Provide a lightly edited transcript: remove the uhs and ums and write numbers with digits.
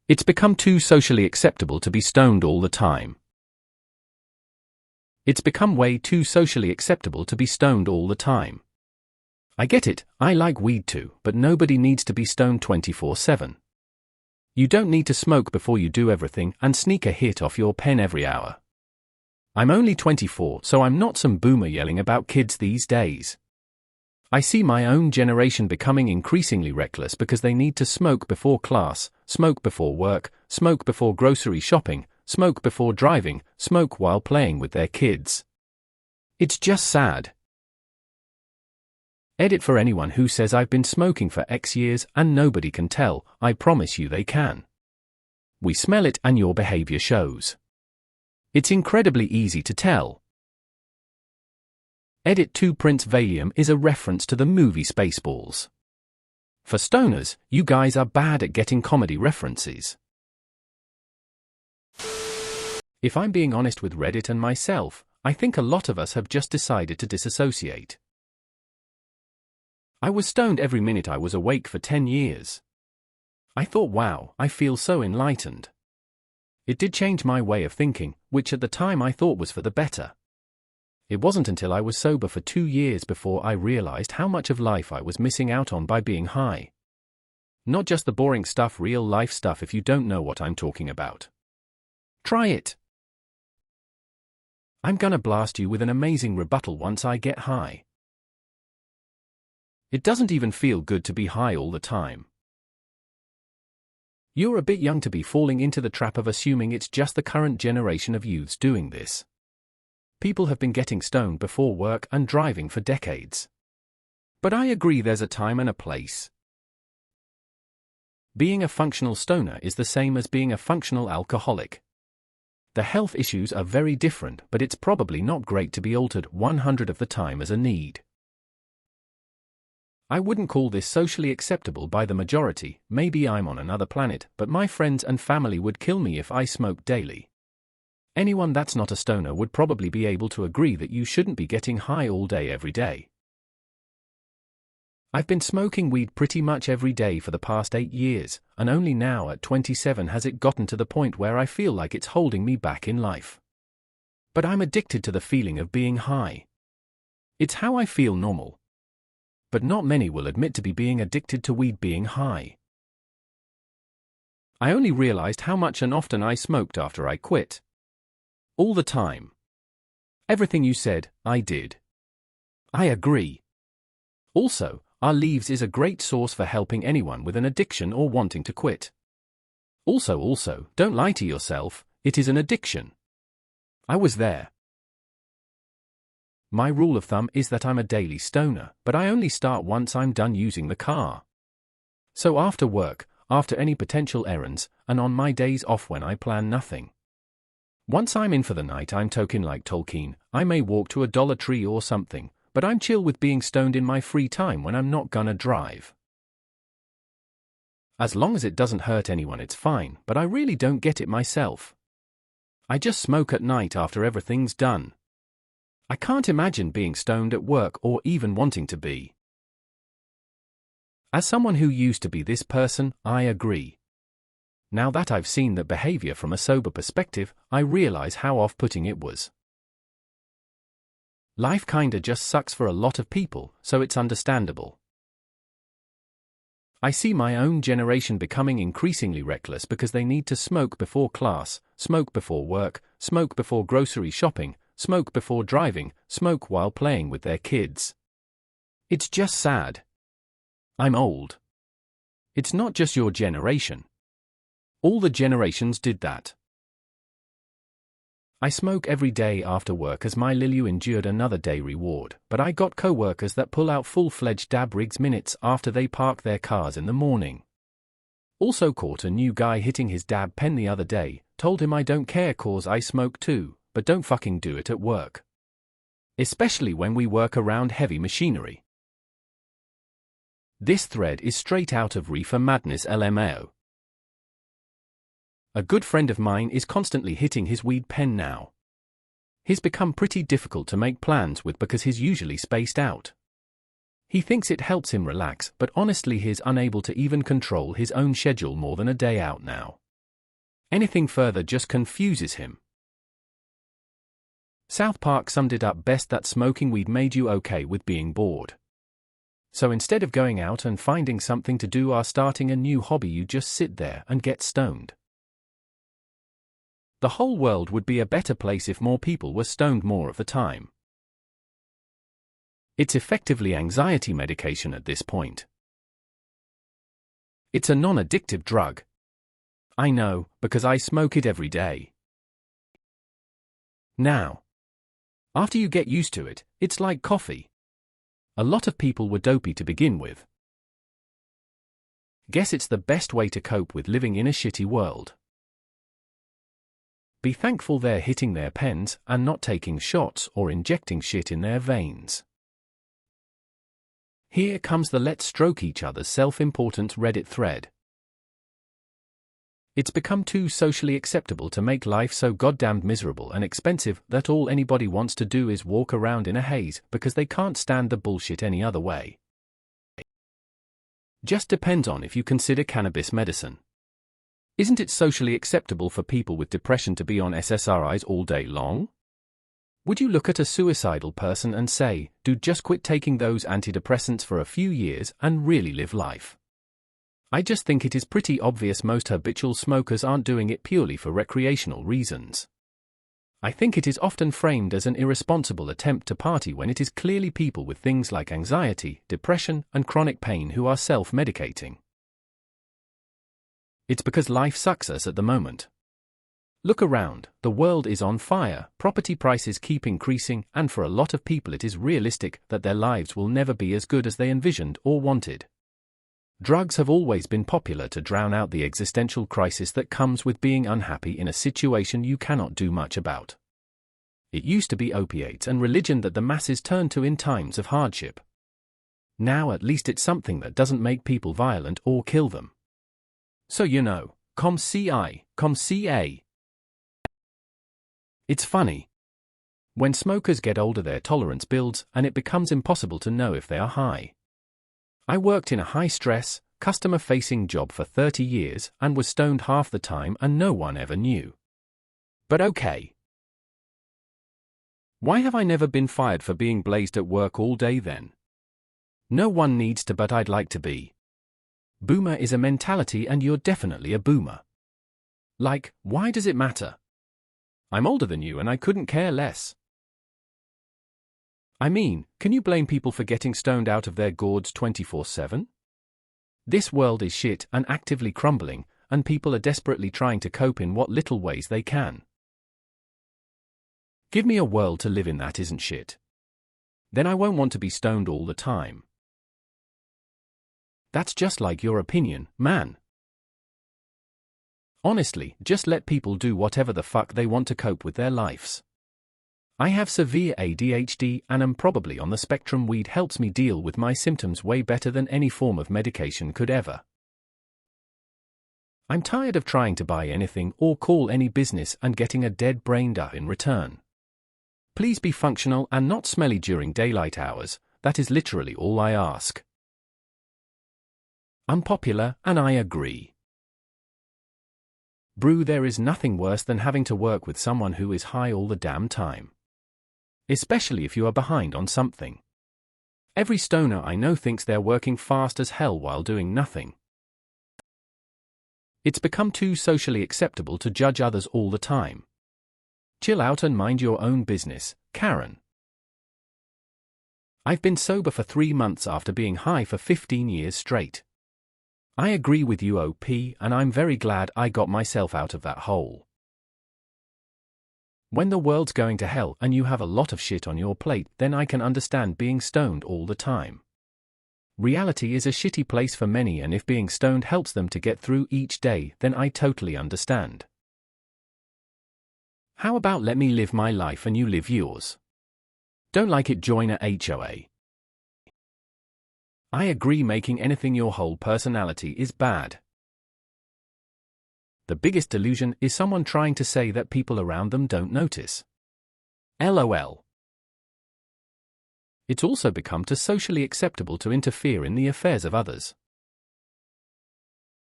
It's become too socially acceptable to be stoned all the time. It's become way too socially acceptable to be stoned all the time. I get it, I like weed too, but nobody needs to be stoned 24/7. You don't need to smoke before you do everything and sneak a hit off your pen every hour. I'm only 24, so I'm not some boomer yelling about kids these days. I see my own generation becoming increasingly reckless because they need to smoke before class, smoke before work, smoke before grocery shopping, smoke before driving, smoke while playing with their kids. It's just sad. Edit for anyone who says I've been smoking for X years and nobody can tell. I promise you they can. We smell it and your behavior shows. It's incredibly easy to tell. Edit 2 Prince Valium is a reference to the movie Spaceballs. For stoners, you guys are bad at getting comedy references. If I'm being honest with Reddit and myself, I think a lot of us have just decided to disassociate. I was stoned every minute I was awake for 10 years. I thought, wow, I feel so enlightened. It did change my way of thinking, which at the time I thought was for the better. It wasn't until I was sober for 2 years before I realized how much of life I was missing out on by being high. Not just the boring stuff, real life stuff if you don't know what I'm talking about. Try it. I'm gonna blast you with an amazing rebuttal once I get high. It doesn't even feel good to be high all the time. You're a bit young to be falling into the trap of assuming it's just the current generation of youths doing this. People have been getting stoned before work and driving for decades. But I agree there's a time and a place. Being a functional stoner is the same as being a functional alcoholic. The health issues are very different, but it's probably not great to be altered 100% of the time as a need. I wouldn't call this socially acceptable by the majority. Maybe I'm on another planet, but my friends and family would kill me if I smoked daily. Anyone that's not a stoner would probably be able to agree that you shouldn't be getting high all day every day. I've been smoking weed pretty much every day for the past 8 years, and only now at 27 has it gotten to the point where I feel like it's holding me back in life. But I'm addicted to the feeling of being high. It's how I feel normal. But not many will admit to being addicted to weed being high. I only realized how much and often I smoked after I quit. All the time. Everything you said, I did. I agree. Also, our leaves is a great source for helping anyone with an addiction or wanting to quit. Also, don't lie to yourself, it is an addiction. I was there. My rule of thumb is that I'm a daily stoner, but I only start once I'm done using the car. So after work, after any potential errands, and on my days off when I plan nothing. Once I'm in for the night, I'm token like Tolkien. I may walk to a Dollar Tree or something, but I'm chill with being stoned in my free time when I'm not gonna drive. As long as it doesn't hurt anyone it's fine, but I really don't get it myself. I just smoke at night after everything's done. I can't imagine being stoned at work or even wanting to be. As someone who used to be this person, I agree. Now that I've seen that behavior from a sober perspective, I realize how off-putting it was. Life kinda just sucks for a lot of people, so it's understandable. I see my own generation becoming increasingly reckless because they need to smoke before class, smoke before work, smoke before grocery shopping, smoke before driving, smoke while playing with their kids. It's just sad. I'm old. It's not just your generation. All the generations did that. I smoke every day after work as my Lilu endured another day reward, but I got co-workers that pull out full-fledged dab rigs minutes after they park their cars in the morning. Also caught a new guy hitting his dab pen the other day, told him I don't care cause I smoke too, but don't fucking do it at work. Especially when we work around heavy machinery. This thread is straight out of Reefer Madness LMAO. A good friend of mine is constantly hitting his weed pen now. He's become pretty difficult to make plans with because he's usually spaced out. He thinks it helps him relax, but honestly he's unable to even control his own schedule more than a day out now. Anything further just confuses him. South Park summed it up best that smoking weed made you okay with being bored. So instead of going out and finding something to do or starting a new hobby, you just sit there and get stoned. The whole world would be a better place if more people were stoned more of the time. It's effectively anxiety medication at this point. It's a non-addictive drug. I know, because I smoke it every day. Now, after you get used to it, it's like coffee. A lot of people were dopey to begin with. Guess it's the best way to cope with living in a shitty world. Be thankful they're hitting their pens and not taking shots or injecting shit in their veins. Here comes the let's stroke each other's self-importance Reddit thread. It's become too socially acceptable to make life so goddamned miserable and expensive that all anybody wants to do is walk around in a haze because they can't stand the bullshit any other way. Just depends on if you consider cannabis medicine. Isn't it socially acceptable for people with depression to be on SSRIs all day long? Would you look at a suicidal person and say, dude, just quit taking those antidepressants for a few years and really live life? I just think it is pretty obvious most habitual smokers aren't doing it purely for recreational reasons. I think it is often framed as an irresponsible attempt to party when it is clearly people with things like anxiety, depression, and chronic pain who are self-medicating. It's because life sucks us at the moment. Look around, the world is on fire, property prices keep increasing, and for a lot of people it is realistic that their lives will never be as good as they envisioned or wanted. Drugs have always been popular to drown out the existential crisis that comes with being unhappy in a situation you cannot do much about. It used to be opiates and religion that the masses turned to in times of hardship. Now at least it's something that doesn't make people violent or kill them. So you know, COMCA. It's funny. When smokers get older their tolerance builds and it becomes impossible to know if they are high. I worked in a high-stress, customer-facing job for 30 years and was stoned half the time and no one ever knew. But okay. Why have I never been fired for being blazed at work all day then? No one needs to, but I'd like to be. Boomer is a mentality and you're definitely a boomer. Like, why does it matter? I'm older than you and I couldn't care less. I mean, can you blame people for getting stoned out of their gourds 24/7? This world is shit and actively crumbling, and people are desperately trying to cope in what little ways they can. Give me a world to live in that isn't shit. Then I won't want to be stoned all the time. That's just like your opinion, man. Honestly, just let people do whatever the fuck they want to cope with their lives. I have severe ADHD and am probably on the spectrum. Weed helps me deal with my symptoms way better than any form of medication could ever. I'm tired of trying to buy anything or call any business and getting a dead brain in return. Please be functional and not smelly during daylight hours, that is literally all I ask. Unpopular, and I agree. Brew, there is nothing worse than having to work with someone who is high all the damn time. Especially if you are behind on something. Every stoner I know thinks they're working fast as hell while doing nothing. It's become too socially acceptable to judge others all the time. Chill out and mind your own business, Karen. I've been sober for 3 months after being high for 15 years straight. I agree with you, OP, and I'm very glad I got myself out of that hole. When the world's going to hell and you have a lot of shit on your plate, then I can understand being stoned all the time. Reality is a shitty place for many, and if being stoned helps them to get through each day, then I totally understand. How about let me live my life and you live yours? Don't like it, join a HOA. I agree, making anything your whole personality is bad. The biggest delusion is someone trying to say that people around them don't notice. LOL. It's also become too socially acceptable to interfere in the affairs of others.